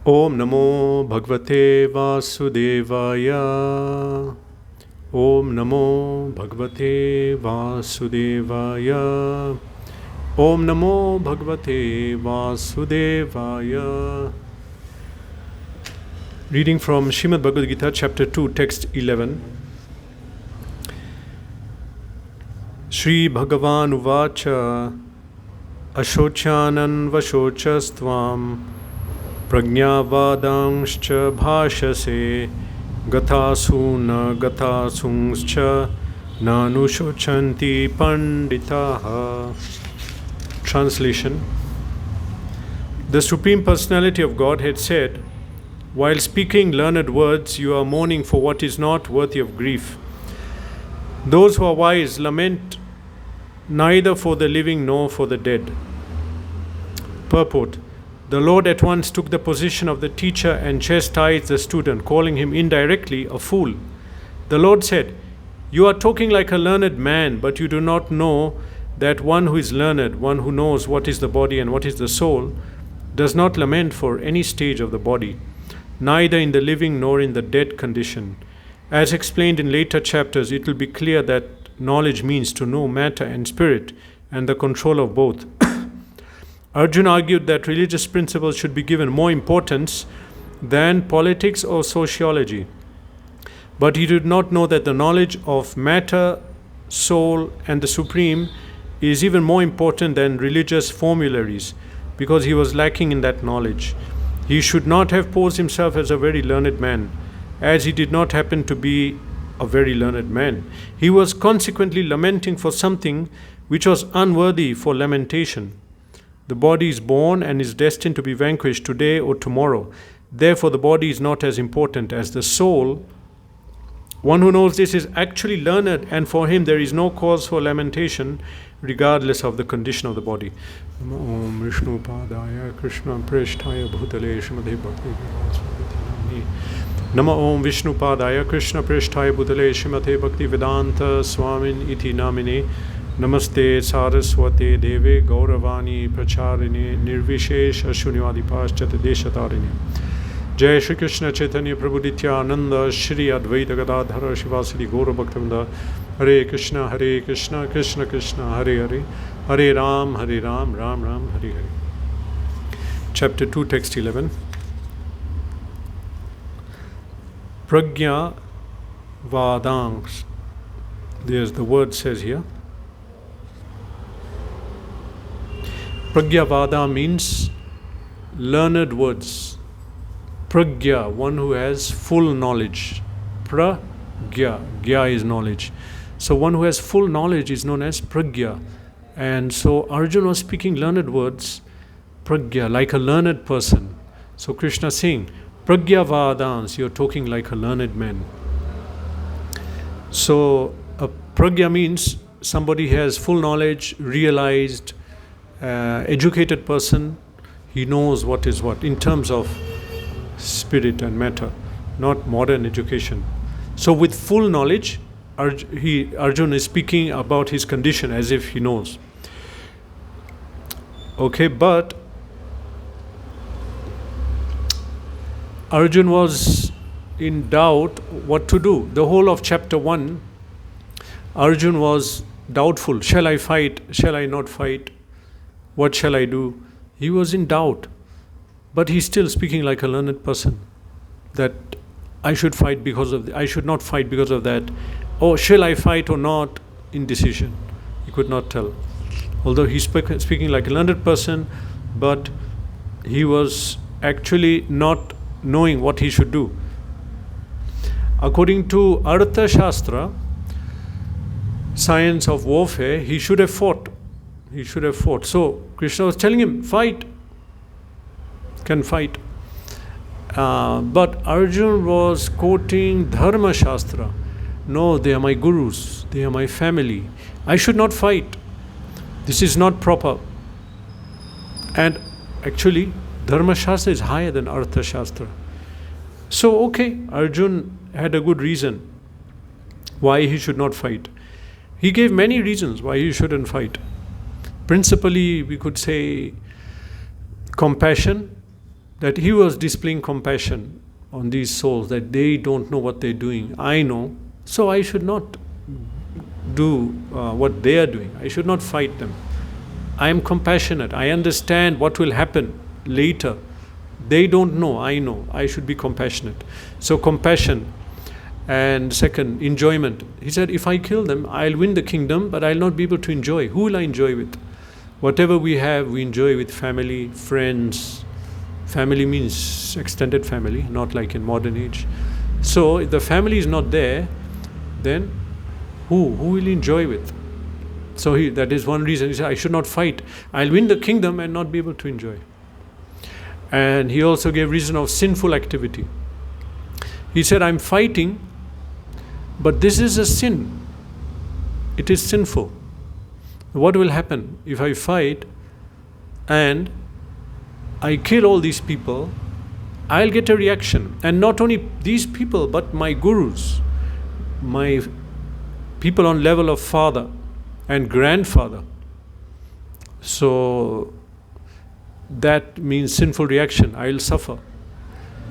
Om Namo Bhagavate Vasudevaya. Om Namo Bhagavate Vasudevaya. Om Namo Bhagavate Vasudevaya. Reading from Srimad Bhagavad-gita, chapter 2, text 11. Shri Bhagavan Uvacha Ashochanan Vashochastvam Prajnavadangscha Bhashase Gathasuna Gathasungscha Nanushochanti Panditaha. Translation. The Supreme Personality of Godhead said, while speaking learned words, you are mourning for what is not worthy of grief. Those who are wise lament neither for the living nor for the dead. Purport. The Lord at once took the position of the teacher and chastised the student, calling him indirectly a fool. The Lord said, you are talking like a learned man, but you do not know that one who is learned, one who knows what is the body and what is the soul, does not lament for any stage of the body, neither in the living nor in the dead condition. As explained in later chapters, it will be clear that knowledge means to know matter and spirit and the control of both. Arjuna argued that religious principles should be given more importance than politics or sociology. But he did not know that the knowledge of matter, soul, and the Supreme is even more important than religious formularies, because he was lacking in that knowledge. He should not have posed himself as a very learned man, as he did not happen to be a very learned man. He was consequently lamenting for something which was unworthy for lamentation. The body is born and is destined to be vanquished today or tomorrow. Therefore, the body is not as important as the soul. One who knows this is actually learned, and for him there is no cause for lamentation, regardless of the condition of the body. Om Vishnu Padaya Krishna Preshthaya Bhutale Shrimate Bhakti Nama Om Vishnu Padaya Krishna Preshthaya Bhutale Shrimate Bhakti Vedanta Swamin Iti Namine Namaste Saraswate Deve Gauravani Pracharine Nirvishesh Ashunyadi Paschat Deshatarine. Jai Shri Krishna Chaitanya Prabhu Nityananda Shri Advaita Gadadhara Shivasadi Gaura Bhaktivinoda. Hare Krishna Krishna Krishna Hare Hare, Hare Ram Ram Ram Hare Hare. Chapter 2, text 11. Prajna Vadangs. There's the word says here. Prajna Vada means learned words. Prajna, one who has full knowledge. Prajna, Gya is knowledge. So one who has full knowledge is known as Prajna. And so Arjuna was speaking learned words, Prajna, like a learned person. So Krishna is saying, Prajna Vadans, you're talking like a learned man. So a Prajna means somebody has full knowledge, realized, educated person. He knows what is what in terms of spirit and matter, not modern education. So with full knowledge, Arjuna is speaking about his condition as if he knows. Okay, but Arjuna was in doubt what to do. The whole of chapter 1, Arjuna was doubtful. Shall I fight? Shall I not fight? What shall I do? He was in doubt. But he's still speaking like a learned person. That I should fight because of I should not fight because of that. Or shall I fight or not? Indecision. He could not tell. Although he's speaking like a learned person, but he was actually not knowing what he should do. According to Artha Shastra, science of warfare, he should have fought. He should have fought. So Krishna was telling him, fight. Can fight. But Arjuna was quoting Dharma Shastra. No, they are my gurus. They are my family. I should not fight. This is not proper. And actually, Dharma Shastra is higher than Artha Shastra. So, okay, Arjuna had a good reason why he should not fight. He gave many reasons why he shouldn't fight. Principally, we could say compassion, that he was displaying compassion on these souls, that they don't know what they're doing. I know, so I should not do what they are doing. I should not fight them. I am compassionate. I understand what will happen later. They don't know. I know. I should be compassionate. So compassion. And second, enjoyment. He said, if I kill them, I'll win the kingdom, but I'll not be able to enjoy. Who will I enjoy with? Whatever we have, we enjoy with family, friends. Family means extended family, not like in modern age. So if the family is not there, then who will enjoy with? So that is one reason. He said, I should not fight. I'll win the kingdom and not be able to enjoy. And he also gave reason of sinful activity. He said, I'm fighting, but this is a sin. It is sinful. What will happen if I fight and I kill all these people? I'll get a reaction. And not only these people, but my gurus, my people on level of father and grandfather. So that means sinful reaction. I'll suffer.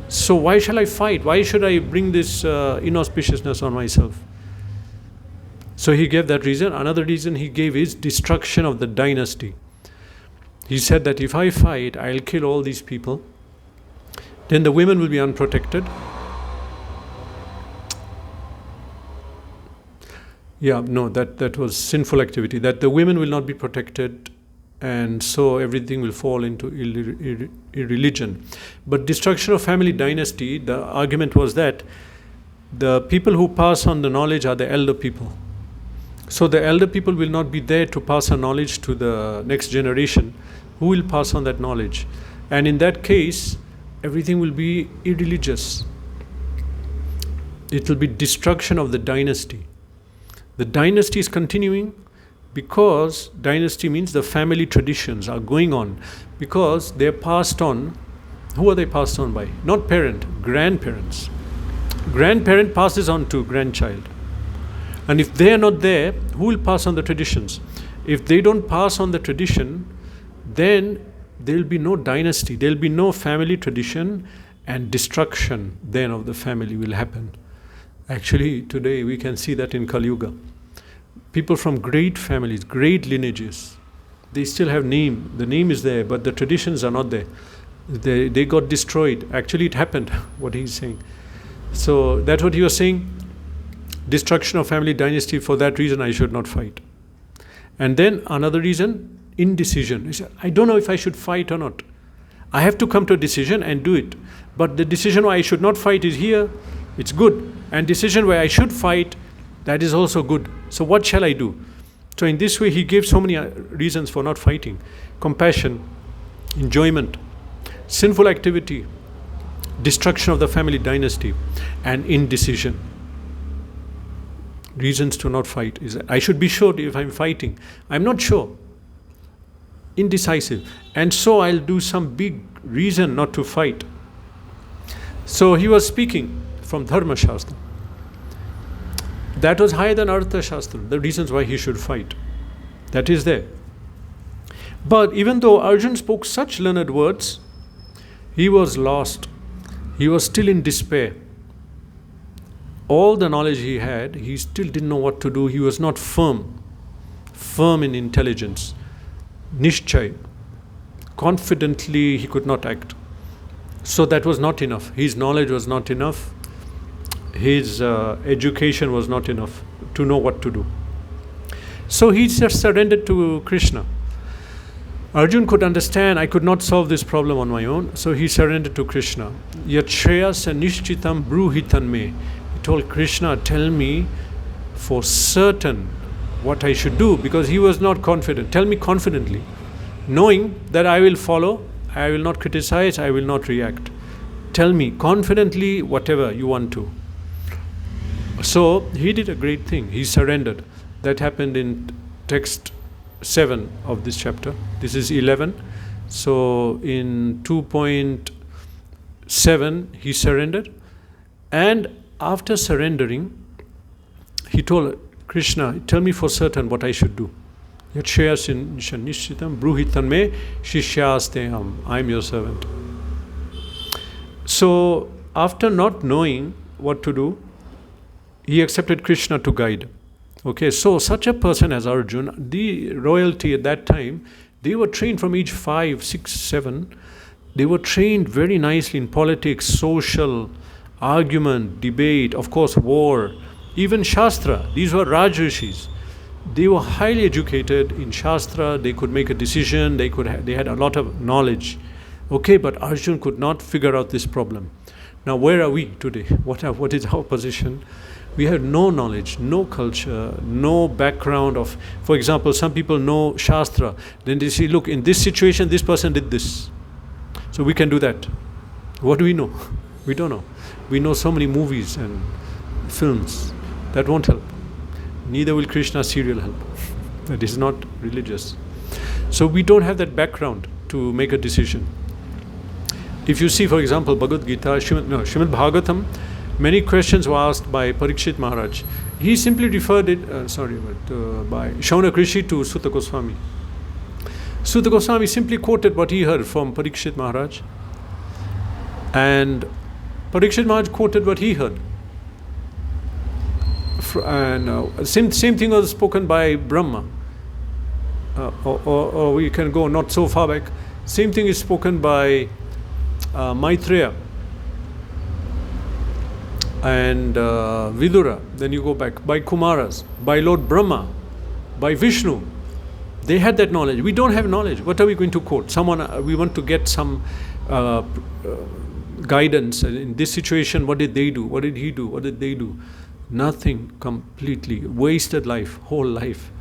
So why shall I fight? Why should I bring this inauspiciousness on myself? So he gave that reason. Another reason he gave is destruction of the dynasty. He said that if I fight, I'll kill all these people. Then the women will be unprotected. That was sinful activity. That the women will not be protected, and so everything will fall into irreligion. But destruction of family dynasty, the argument was that the people who pass on the knowledge are the elder people. So the elder people will not be there to pass on knowledge to the next generation. Who will pass on that knowledge? And in that case, everything will be irreligious. It will be destruction of the dynasty. The dynasty is continuing because dynasty means the family traditions are going on, because they're passed on. Who are they passed on by? Not parent, grandparents. Grandparent passes on to grandchild. And if they are not there, who will pass on the traditions? If they don't pass on the tradition, then there will be no dynasty, there will be no family tradition, and destruction then of the family will happen. Actually, today we can see that in Kali Yuga. People from great families, great lineages, they still have name. The name is there, but the traditions are not there. They got destroyed. Actually, it happened, what he's saying. So that's what he was saying. Destruction of family dynasty, for that reason I should not fight. And then another reason, indecision. He said, I don't know if I should fight or not. I have to come to a decision and do it. But the decision why I should not fight is here, it's good. And decision where I should fight, that is also good. So what shall I do? So in this way he gave so many reasons for not fighting. Compassion, enjoyment, sinful activity, destruction of the family dynasty, and indecision. Reasons to not fight is that I should be sure if I'm fighting. I'm not sure. Indecisive. And so I'll do some big reason not to fight. So he was speaking from Dharma Shastra. That was higher than Artha Shastra, the reasons why he should fight. That is there. But even though Arjuna spoke such learned words, he was lost. He was still in despair. All the knowledge he had, he still didn't know what to do. He was not firm in intelligence. Nishchay. Confidently he could not act. So that was not enough. His knowledge was not enough. His education was not enough to know what to do. So he just surrendered to Krishna. Arjuna could understand, I could not solve this problem on my own, so he surrendered to Krishna. Yat shreyasa nishchitam bruhitan me. He told Krishna, tell me for certain what I should do, because he was not confident. Tell me confidently, knowing that I will follow, I will not criticize, I will not react. Tell me confidently whatever you want to. So he did a great thing. He surrendered. That happened in text 7 of this chapter. This is 11. So in 2.7 he surrendered, and after surrendering he told Krishna, tell me for certain what I should do. Yat shreyasa nishitam bruhitan me shishyasteham. I am your servant. So after not knowing what to do, he accepted Krishna to guide. Okay, so such a person as Arjun, the royalty at that time, they were trained from age 5, 6, 7. They were trained very nicely in politics, social, argument, debate, of course, war, even Shastra. These were Rajrishis. They were highly educated in Shastra. They could make a decision. They had a lot of knowledge. Okay, but Arjun could not figure out this problem. Now, where are we today? What is our position? We have no knowledge, no culture, no background of, for example, some people know Shastra. Then they say, look, in this situation, this person did this. So we can do that. What do we know? We don't know. We know so many movies and films. That won't help. Neither will Krishna's serial help. That is not religious. So we don't have that background to make a decision. If you see, for example, Bhagavad-gita, Srimad Bhagavatam, many questions were asked by Parikshit Maharaj. He simply referred it, by Shaunak Rishi to Sutta Goswami. Sutta Goswami simply quoted what he heard from Parikshit Maharaj. And Parikshit Maharaj quoted what he heard. And same thing was spoken by Brahma. Or we can go not so far back. Same thing is spoken by Maitreya and Vidura. Then you go back by Kumaras, by Lord Brahma, by Vishnu. They had that knowledge. We don't have knowledge. What are we going to quote? We want to get some guidance. In this situation, what did they do? What did he do? What did they do? Nothing. Completely wasted life, whole life,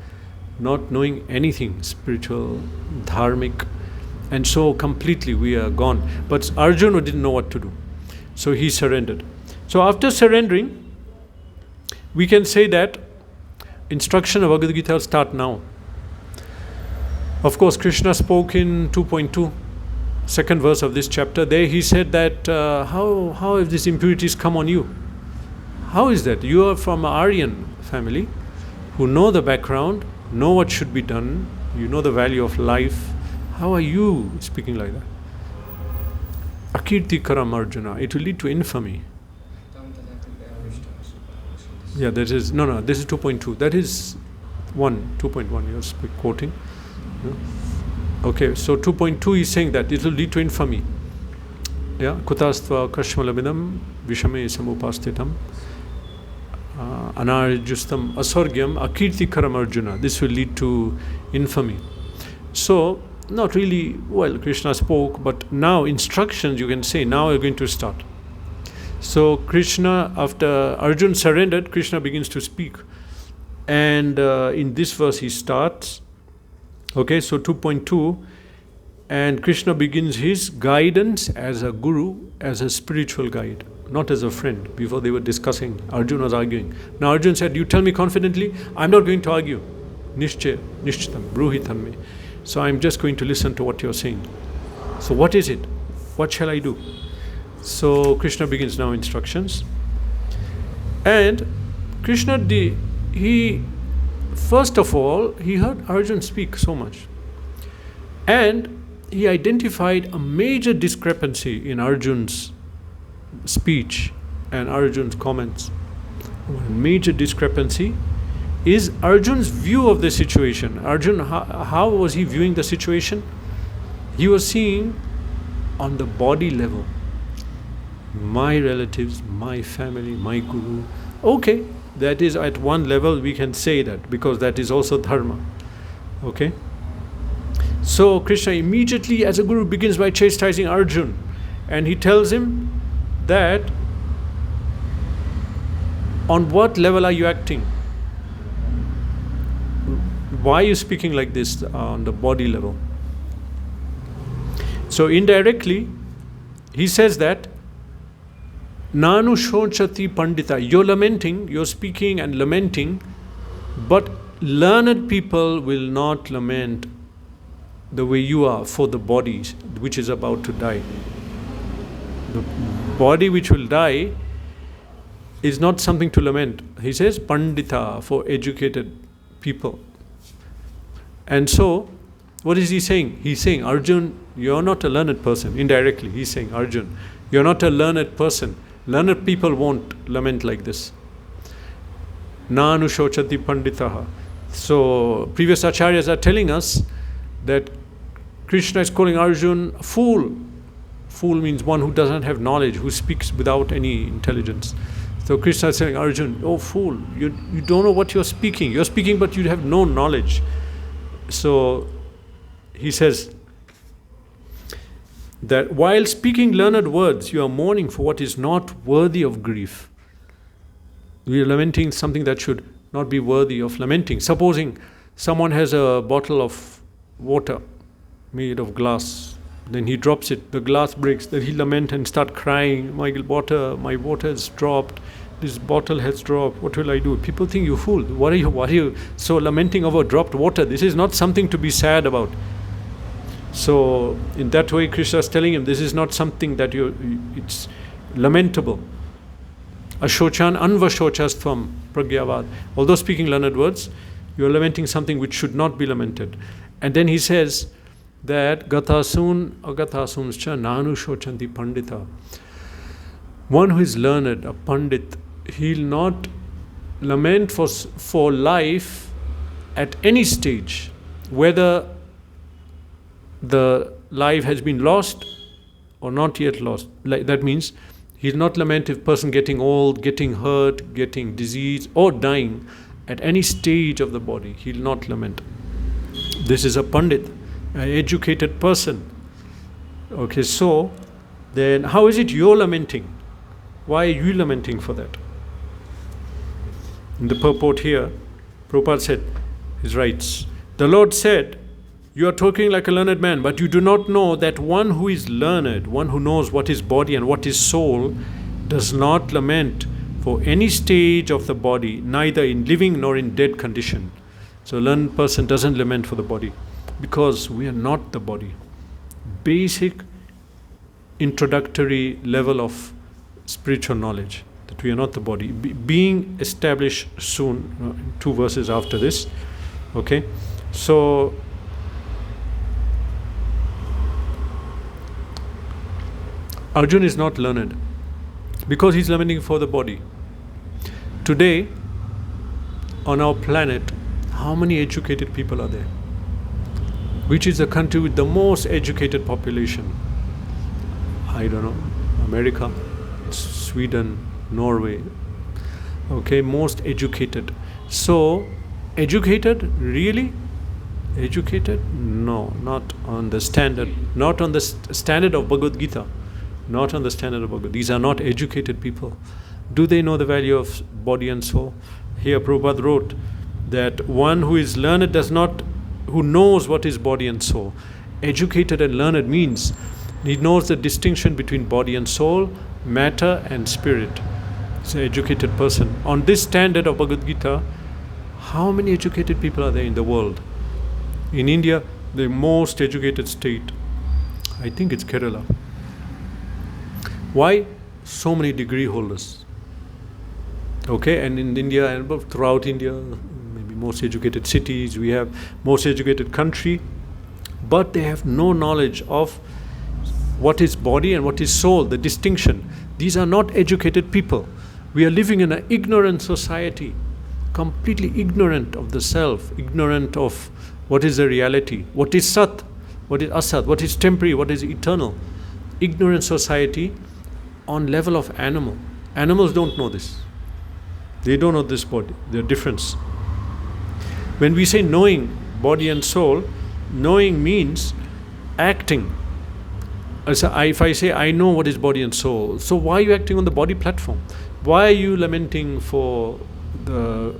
not knowing anything spiritual, dharmic, and so completely we are gone. But Arjuna didn't know what to do, so he surrendered. So after surrendering, we can say that instruction of Bhagavad-gita will start now. Of course, Krishna spoke in 2.2, second verse of this chapter. There he said that how have these impurities come on you? How is that? You are from an Aryan family who know the background, know what should be done, you know the value of life. How are you speaking like that? Akirti karam Arjuna, it will lead to infamy. Yeah, that is, no, this is 2.2. That is 2.1, you're quoting. Okay, so 2.2 is saying that it will lead to infamy. Yeah, kutastva kashmalabinam vishame samupastitam anarjustam aswargyam akirtikaram Arjuna. This will lead to infamy. So, not really, well, Krishna spoke, but now instructions, you can say, now we're going to start. So Krishna, after Arjuna surrendered, Krishna begins to speak. And in this verse he starts, okay, so 2.2, and Krishna begins his guidance as a guru, as a spiritual guide, not as a friend. Before they were discussing, Arjuna was arguing. Now Arjuna said, you tell me confidently, I'm not going to argue. Nishchitam, bruhitam me. So I'm just going to listen to what you're saying. So what is it? What shall I do? So Krishna begins now instructions. And Krishna, he first of all, he heard Arjuna speak so much. And he identified a major discrepancy in Arjuna's speech and Arjuna's comments. One major discrepancy is Arjuna's view of the situation. Arjuna, how was he viewing the situation? He was seeing on the body level. My relatives, my family, my guru. Okay, that is at one level we can say that, because that is also dharma. Okay? So Krishna immediately as a guru begins by chastising Arjuna, and he tells him that on what level are you acting? Why are you speaking like this on the body level? So indirectly, he says that Nanu shonchati pandita, you're lamenting, you're speaking and lamenting, but learned people will not lament the way you are for the body which is about to die. The body which will die is not something to lament. He says pandita, for educated people. And so, what is he saying? He's saying, Arjun, you're not a learned person. Indirectly, he's saying, Arjun, You're not a learned person. Learned people won't lament like this. Na anushochati panditaha. So previous acharyas are telling us that Krishna is calling Arjun a fool. Fool means one who doesn't have knowledge, who speaks without any intelligence. So Krishna is saying, Arjun, oh fool, you don't know what you're speaking. You're speaking but you have no knowledge. So he says that while speaking learned words, you are mourning for what is not worthy of grief. We are lamenting something that should not be worthy of lamenting. Supposing someone has a bottle of water made of glass, then he drops it, the glass breaks, then he lament and start crying, my water has dropped, this bottle has dropped, what will I do? People think you fool. Why are you so lamenting over dropped water? This is not something to be sad about. So in that way Krishna is telling him, this is not something that it's lamentable. Ashochan anvashochastvam pragyavad. Although speaking learned words, you are lamenting something which should not be lamented. And then he says that gatasun agatasumscha nanu shochanti pandita. One who is learned, a pandit, he'll not lament for life at any stage, whether the life has been lost or not yet lost. That means he'll not lament if person getting old, getting hurt, getting disease or dying at any stage of the body. He'll not lament. This is a pandit, an educated person. Okay, so then how is it you're lamenting? Why are you lamenting for that? In the purport here, Prabhupada said, he writes, the Lord said, you are talking like a learned man, but you do not know that one who is learned, one who knows what is body and what is soul, does not lament for any stage of the body, neither in living nor in dead condition. So a learned person doesn't lament for the body, because we are not the body. Basic introductory level of spiritual knowledge, that we are not the body, being established soon, 2 verses after this. Okay, so Arjun is not learned because he's lamenting for the body. Today, on our planet, how many educated people are there? Which is the country with the most educated population? I don't know. America, Sweden, Norway. Okay, most educated. So, educated, really? Educated? No, not on the standard. Not on the standard of Bhagavad-gita. Not on the standard of Bhagavad. These are not educated people. Do they know the value of body and soul? Here Prabhupada wrote that one who is learned who knows what is body and soul. Educated and learned means he knows the distinction between body and soul, matter and spirit. It's an educated person. On this standard of Bhagavad Gita, how many educated people are there in the world? In India, the most educated state, I think it's Kerala. Why? So many degree holders. Okay, and in India and throughout India, maybe most educated cities, we have most educated country, but they have no knowledge of what is body and what is soul, the distinction. These are not educated people. We are living in an ignorant society, completely ignorant of the self, ignorant of what is the reality, what is Sat, what is Asat, what is temporary, what is eternal. Ignorant society on level of animal. Animals don't know this. They don't know this body, the difference. When we say knowing body and soul, knowing means acting. If I say I know what is body and soul, so why are you acting on the body platform? Why are you lamenting for the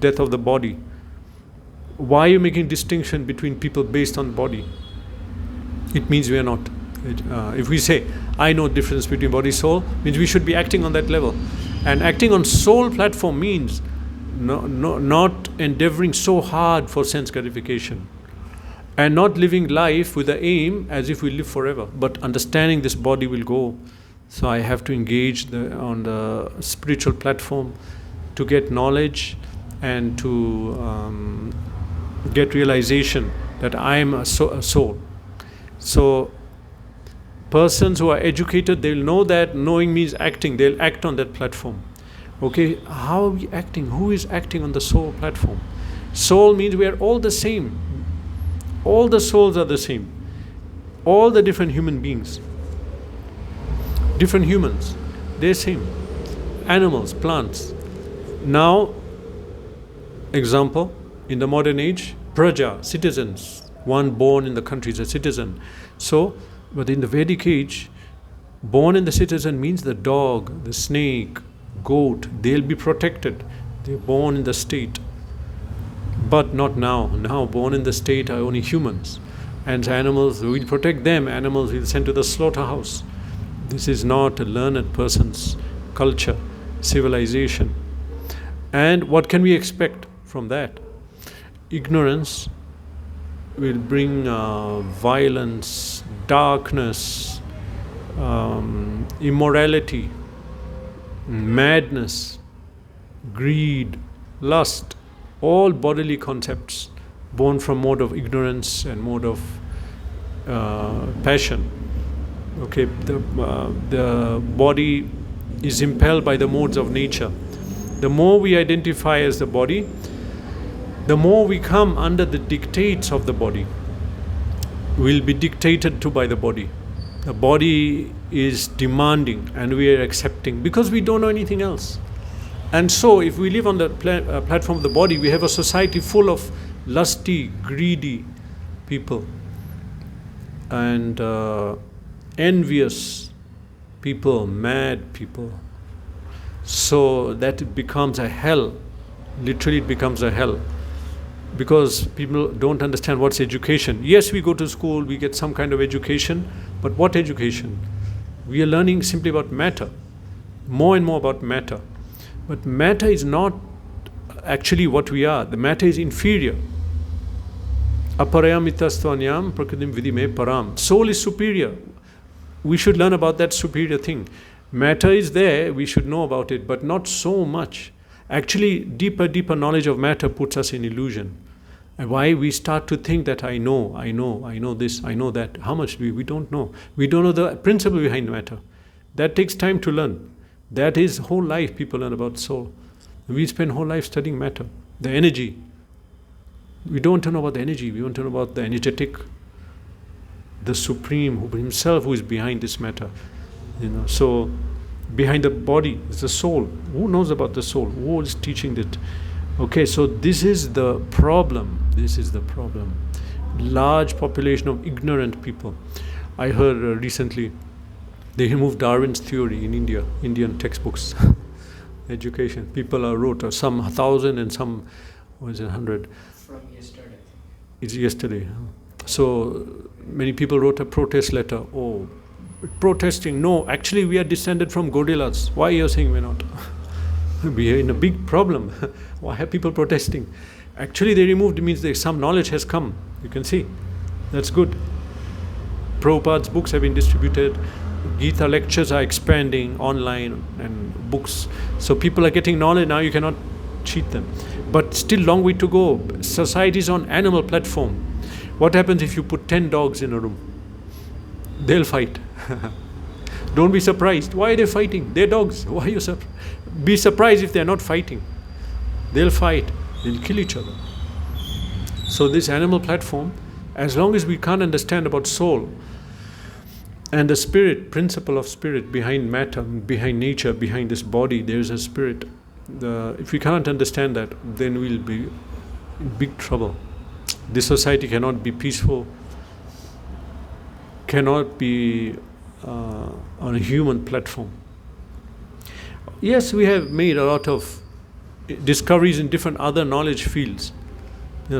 death of the body? Why are you making distinction between people based on body? It means we are not. If we say I know difference between body and soul, means we should be acting on that level. And acting on soul platform means not endeavoring so hard for sense gratification, and not living life with the aim as if we live forever, but understanding this body will go. So I have to engage on the spiritual platform to get knowledge and to get realization that I am a soul. So Persons who are educated, they'll know that knowing means acting. They'll act on that platform. Okay, how are we acting? Who is acting on the soul platform? Soul means we are all the same. All the souls are the same. All the different human beings, different humans, they're same. Animals, plants. Now, example, in the modern age, praja, citizens. One born in the country is a citizen. So, but in the Vedic age, born in the citizen means the dog, the snake, goat, they'll be protected. They're born in the state. But not now. Now born in the state are only humans. And animals, we'll protect them. Animals we'll send to the slaughterhouse. This is not a learned person's culture, civilization. And what can we expect from that? Ignorance will bring violence, darkness, immorality, madness, greed, lust, all bodily concepts born from mode of ignorance and mode of passion. Okay, the body is impelled by the modes of nature. The more we identify as the body, the more we come under the dictates of the body. We'll be dictated to by the body. The body is demanding and we are accepting because we don't know anything else. And so if we live on the platform of the body, we have a society full of lusty, greedy people and envious people, mad people. So that it becomes a hell. Literally it becomes a hell. Because people don't understand what's education. Yes, we go to school, we get some kind of education, but what education? We are learning simply about matter, more and more about matter. But matter is not actually what we are. The matter is inferior. Aparayam itastvanyam prakritim vidime param. Soul is superior. We should learn about that superior thing. Matter is there, we should know about it, but not so much. Actually, deeper knowledge of matter puts us in illusion. And why we start to think that I know this, I know that. How much do we don't know. We don't know the principle behind matter. That takes time to learn. That is whole life people learn about soul. We spend whole life studying matter, the energy. We don't know about the energy, we want to know about the energetic, the supreme, who himself who is behind this matter. So behind the body is the soul. Who knows about the soul? Who is teaching it? Okay, so this is the problem. This is the problem. Large population of ignorant people. I heard recently they removed Darwin's theory in India, Indian textbooks, education. People are wrote some 1,000 and some 100. From yesterday. It's yesterday. So many people wrote a protest letter. Oh, protesting. No, actually we are descended from gorillas. Why are you saying we're not? We are in a big problem. Why are people protesting? Actually they removed, it means that some knowledge has come. You can see. That's good. Prabhupada's books have been distributed. Gita lectures are expanding online and books. So people are getting knowledge now, you cannot cheat them. But still long way to go. Society is on animal platform. What happens if you put 10 dogs in a room? They'll fight. Don't be surprised. Why are they fighting? They're dogs. Why are you surprised? Be surprised if they're not fighting. They'll fight. They'll kill each other. So this animal platform, as long as we can't understand about soul and the spirit, principle of spirit behind matter, behind nature, behind this body, there's a spirit. If we can't understand that, then we'll be in big trouble. This society cannot be peaceful, cannot be on a human platform. Yes, we have made a lot of discoveries in different other knowledge fields.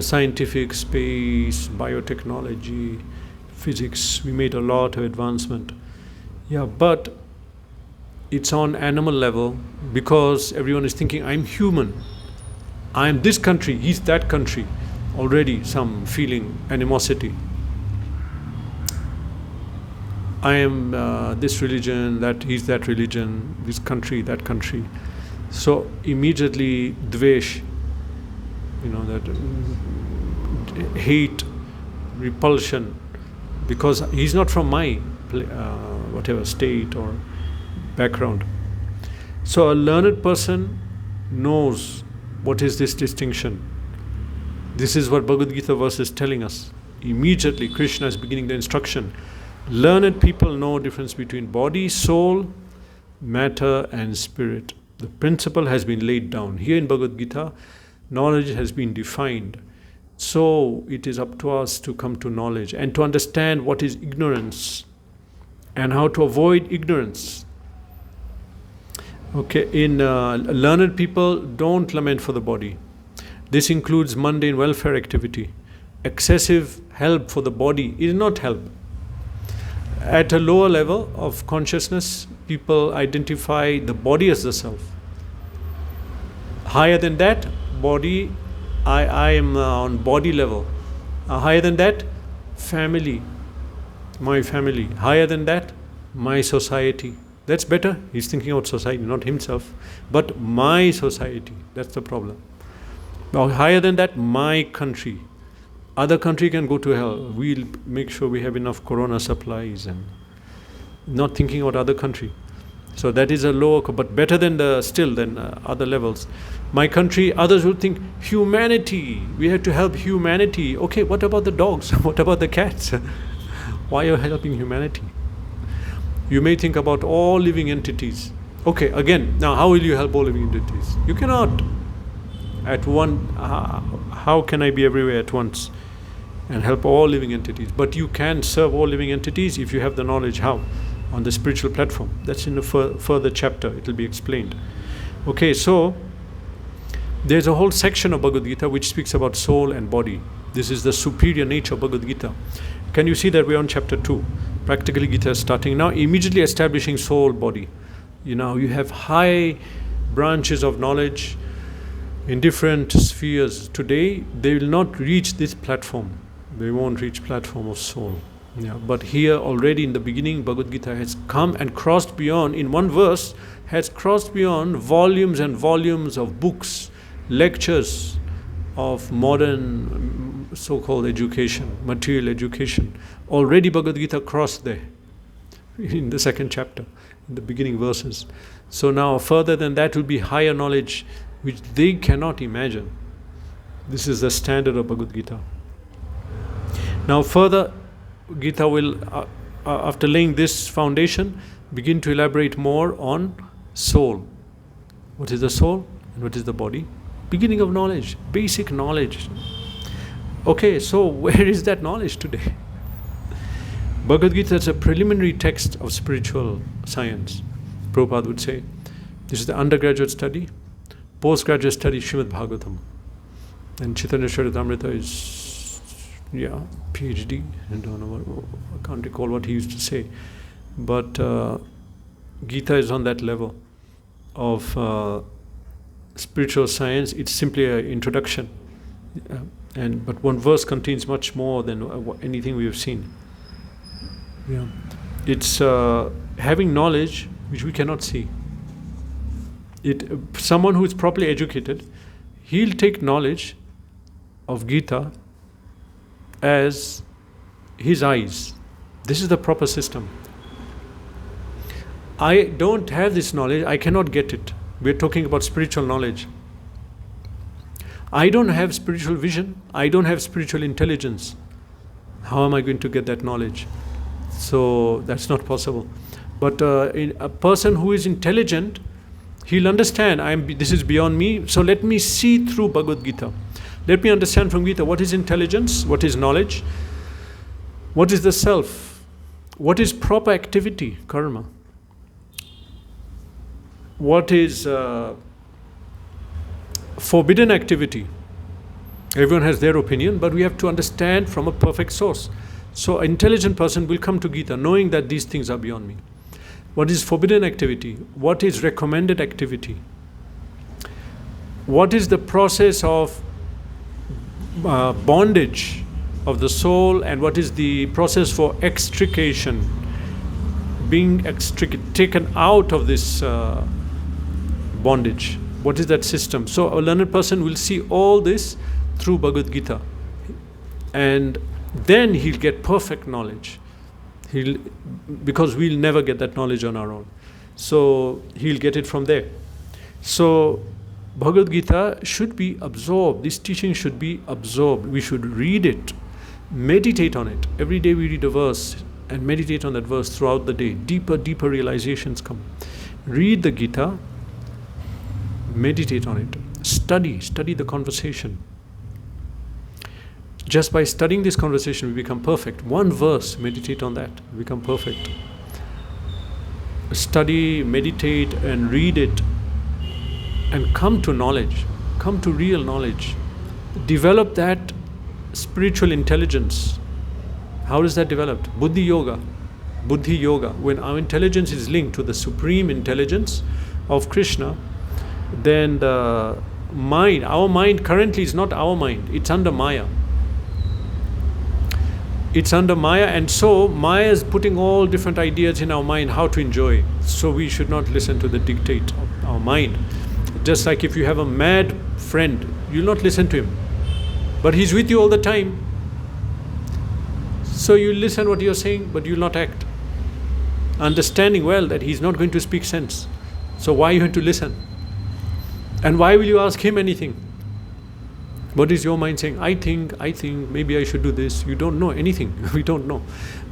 Scientific, space, biotechnology, physics, we made a lot of advancement. Yeah, but it's on animal level because everyone is thinking, I'm human. I'm this country, he's that country. Already some feeling, animosity. I am this religion, that he's that religion, this country, that country. So immediately dvesh, that hate, repulsion, because he's not from my whatever state or background. So a learned person knows what is this distinction. This is what Bhagavad-gita verse is telling us. Immediately Krishna is beginning the instruction. Learned people know difference between body, soul, matter and spirit. The principle has been laid down. Here in Bhagavad-gita, knowledge has been defined. So it is up to us to come to knowledge and to understand what is ignorance and how to avoid ignorance. Okay, learned people don't lament for the body. This includes mundane welfare activity. Excessive help for the body is not help. At a lower level of consciousness, people identify the body as the self. Higher than that, body, I am on body level. Higher than that, family, my family. Higher than that, my society. That's better. He's thinking about society, not himself, but my society. That's the problem. Now, higher than that, my country. Other country can go to hell. We'll make sure we have enough corona supplies and not thinking about other country. So that is a lower, but better than other levels. My country, others will think humanity. We have to help humanity. Okay, what about the dogs? What about the cats? Why are you helping humanity? You may think about all living entities. Okay, again, now how will you help all living entities? You cannot. How can I be everywhere at once and help all living entities? But you can serve all living entities if you have the knowledge how. On the spiritual platform. That's in a further chapter. It will be explained. Okay, so there's a whole section of Bhagavad-gita which speaks about soul and body. This is the superior nature of Bhagavad-gita. Can you see that we're on chapter 2? Practically Gita is starting now, immediately establishing soul, body. You have high branches of knowledge in different spheres. Today, they will not reach this platform. They won't reach platform of soul. Yeah, but here already in the beginning, Bhagavad-gita has come and crossed beyond, in one verse, has crossed beyond volumes and volumes of books, lectures of modern so-called education, material education. Already Bhagavad-gita crossed there in the second chapter, in the beginning verses. So now further than that will be higher knowledge which they cannot imagine. This is the standard of Bhagavad-gita. Now further, Gita will, after laying this foundation, begin to elaborate more on soul. What is the soul and what is the body? Beginning of knowledge, basic knowledge. Okay, so where is that knowledge today? Bhagavad-gita is a preliminary text of spiritual science. Prabhupada would say, this is the undergraduate study, postgraduate study Srimad Bhagavatam. And Chaitanya Charitamrita is PhD, I can't recall what he used to say, but Gita is on that level of spiritual science. It's simply an introduction, but one verse contains much more than anything we have seen. Yeah, it's having knowledge which we cannot see. Someone who is properly educated, he'll take knowledge of Gita as his eyes. This is the proper system. I don't have this knowledge, I cannot get it. We're talking about spiritual knowledge. I don't have spiritual vision, I don't have spiritual intelligence. How am I going to get that knowledge? So that's not possible. But a person who is intelligent, he'll understand, this is beyond me, so let me see through Bhagavad-gita. Let me understand from Gita what is intelligence, what is knowledge, what is the self, what is proper activity, karma, what is forbidden activity. Everyone has their opinion, but we have to understand from a perfect source. So an intelligent person will come to Gita knowing that these things are beyond me. What is forbidden activity? What is recommended activity? What is the process of bondage of the soul, and what is the process for extrication, being taken out of this bondage? What is that system? So a learned person will see all this through Bhagavad-gita, and then he'll get perfect knowledge. He'll, because we'll never get that knowledge on our own. So he'll get it from there. So Bhagavad-gita should be absorbed. This teaching should be absorbed. We should read it, meditate on it. Every day we read a verse and meditate on that verse throughout the day. Deeper realizations come. Read the Gita, meditate on it. Study the conversation. Just by studying this conversation, we become perfect. One verse, meditate on that, we become perfect. Study, meditate, and read it, and come to knowledge, come to real knowledge. Develop that spiritual intelligence. How is that developed? Buddhi yoga. Buddhi yoga. When our intelligence is linked to the supreme intelligence of Krishna, then the mind, our mind currently is not our mind, it's under Maya. It's under Maya, and so Maya is putting all different ideas in our mind how to enjoy. So we should not listen to the dictate of our mind. Just like if you have a mad friend, you'll not listen to him, but he's with you all the time. So you listen what you're saying, but you'll not act, understanding well that he's not going to speak sense. So why you have to listen? And why will you ask him anything? What is your mind saying? I think, maybe I should do this. You don't know anything. We don't know.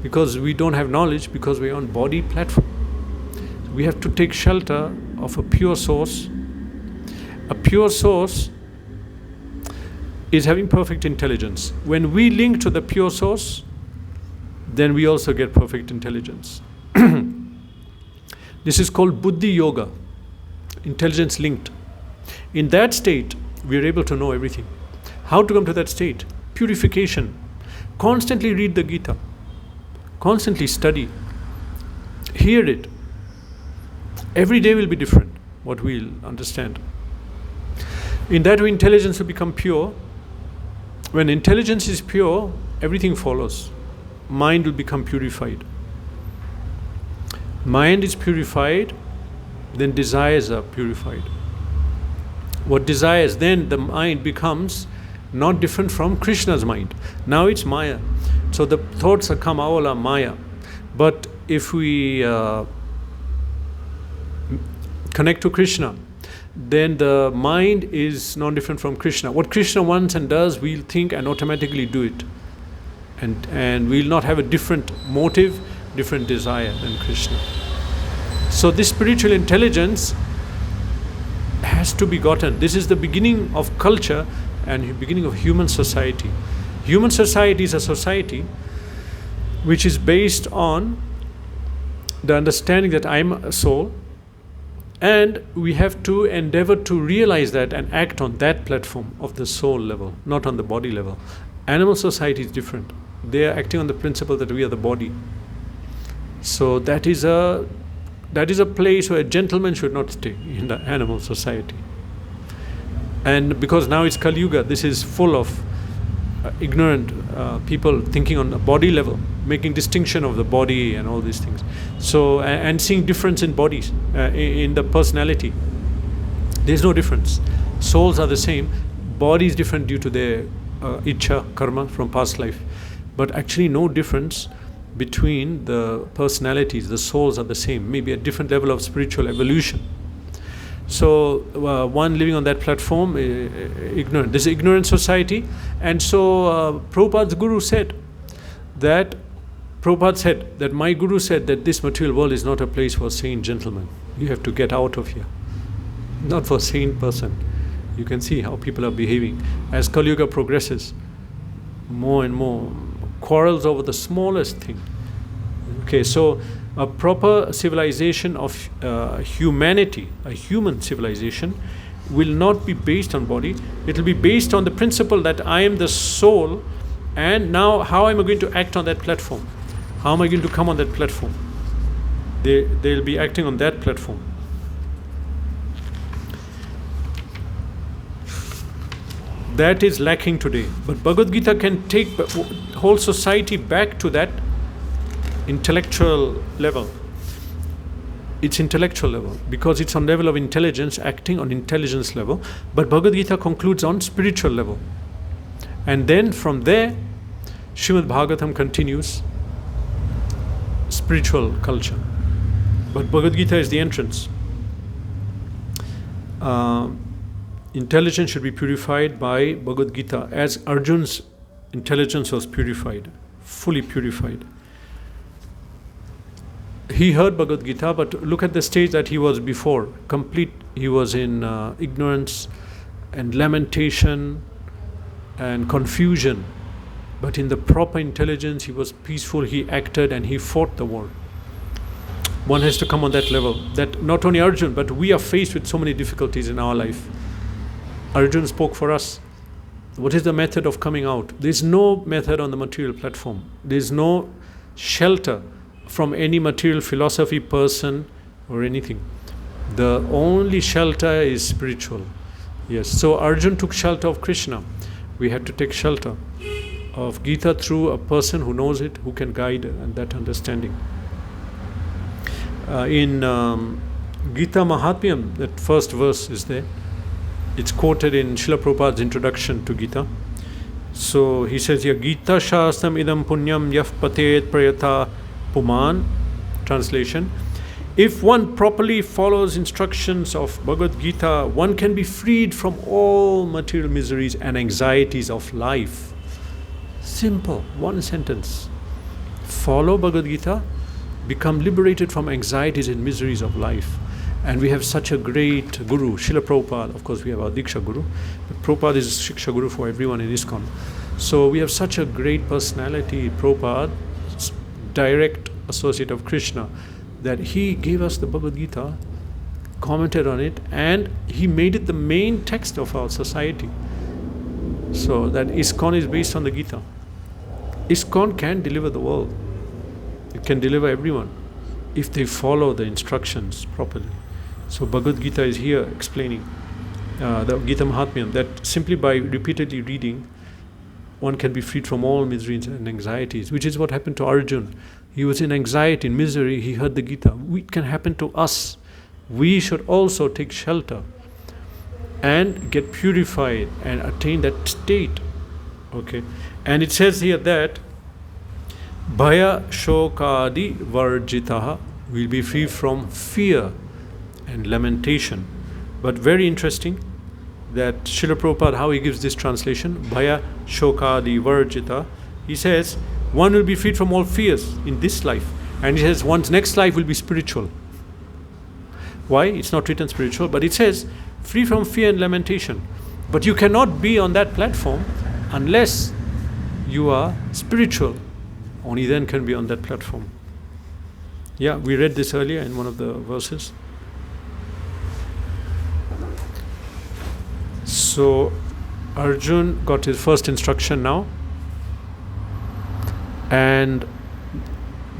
Because we don't have knowledge, because we're on body platform. We have to take shelter of a pure source. A pure source is having perfect intelligence. When we link to the pure source, then we also get perfect intelligence. This is called Buddhi Yoga, intelligence linked. In that state, we are able to know everything. How to come to that state? Purification. Constantly read the Gita. Constantly study. Hear it. Every day will be different, what we'll understand. In that way, intelligence will become pure. When intelligence is pure, everything follows. Mind will become purified. Mind is purified, then desires are purified. What desires, then the mind becomes not different from Krishna's mind. Now it's Maya. So the thoughts that come all are Maya. But if we connect to Krishna, then the mind is not different from Krishna. What Krishna wants and does, we'll think and automatically do it. And we'll not have a different motive, different desire than Krishna. So this spiritual intelligence has to be gotten. This is the beginning of culture and beginning of human society. Human society is a society which is based on the understanding that I am a soul, and we have to endeavor to realize that and act on that platform of the soul level, not on the body level. Animal society is different. They are acting on the principle that we are the body. So that is a place where a gentleman should not stay in the animal society. And because now it's Kali Yuga, this is full of ignorant people thinking on the body level, making distinction of the body and all these things. So, and seeing difference in bodies, in the personality. There's no difference. Souls are the same. Body is different due to their ichcha, karma from past life. But actually no difference between the personalities. The souls are the same, maybe a different level of spiritual evolution. So one living on that platform, ignorant. This is ignorant society. And so Prabhupada's guru said that, my guru said that this material world is not a place for sane gentlemen. You have to get out of here. Not for sane person. You can see how people are behaving. As Kali Yuga progresses, more and more quarrels over the smallest thing. Okay, so a proper civilization of humanity, a human civilization, will not be based on body. It will be based on the principle that I am the soul, and now how am I going to act on that platform? How am I going to come on that platform? They'll be acting on that platform. That is lacking today. But Bhagavad-gita can take the whole society back to that intellectual level. It's intellectual level because it's on level of intelligence, acting on intelligence level. But Bhagavad-gita concludes on spiritual level. And then from there, Srimad Bhagavatam continues spiritual culture. But Bhagavad Gita is the entrance. Intelligence should be purified by Bhagavad Gita, as Arjun's intelligence was purified, fully purified. He heard Bhagavad Gita, but look at the stage that he was before. He was in ignorance and lamentation and confusion. But in the proper intelligence, he was peaceful, he acted, and he fought the war. One has to come on that level. That not only Arjun, but we are faced with so many difficulties in our life. Arjun spoke for us. What is the method of coming out? There is no method on the material platform. There is no shelter from any material philosophy, person, or anything. The only shelter is spiritual. Yes. So Arjun took shelter of Krishna. We had to take shelter of Gita through a person who knows it, who can guide and that understanding. In Gita Mahatmyam, that first verse is there. It's quoted in Srila Prabhupada's introduction to Gita. So he says here, Gita Shastram idam punyam yaf patet prayata puman. Translation: if one properly follows instructions of Bhagavad Gita, one can be freed from all material miseries and anxieties of life. Simple, one sentence. Follow Bhagavad Gita, become liberated from anxieties and miseries of life. And we have such a great Guru, Srila Prabhupada. Of course, we have our Diksha Guru, but Prabhupada is Shiksha Guru for everyone in ISKCON. So we have such a great personality, Prabhupada, direct associate of Krishna, that he gave us the Bhagavad Gita, commented on it, and he made it the main text of our society. So that ISKCON is based on the Gita. ISKCON can deliver the world. It can deliver everyone if they follow the instructions properly. So Bhagavad Gita is here explaining the Gita Mahatmyam, that simply by repeatedly reading, one can be freed from all miseries and anxieties, which is what happened to Arjun. He was in anxiety, in misery, he heard the Gita. It can happen to us. We should also take shelter and get purified and attain that state. Okay. And it says here that Bhaya Shokadi Varjitaha will be free from fear and lamentation. But very interesting that Srila Prabhupada, how he gives this translation, Bhaya Shokadi Varjita, he says one will be freed from all fears in this life, and he says one's next life will be spiritual. Why? It's not written spiritual, but it says free from fear and lamentation. But you cannot be on that platform unless you are spiritual. Only then can be on that platform. Yeah, we read this earlier in one of the verses. So Arjun got his first instruction now, and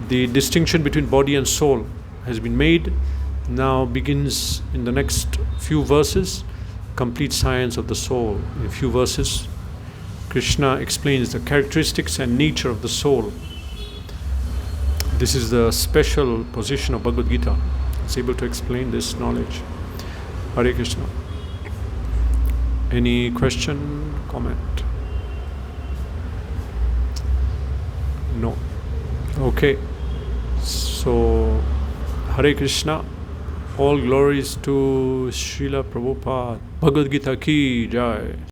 the distinction between body and soul has been made. Now begins in the next few verses, complete science of the soul. In a few verses, Krishna explains the characteristics and nature of the soul. This is the special position of Bhagavad Gita. It's able to explain this knowledge. Hare Krishna. Any question, comment? No. Okay. So, Hare Krishna. All glories to Srila Prabhupada. Bhagavad Gita ki jai.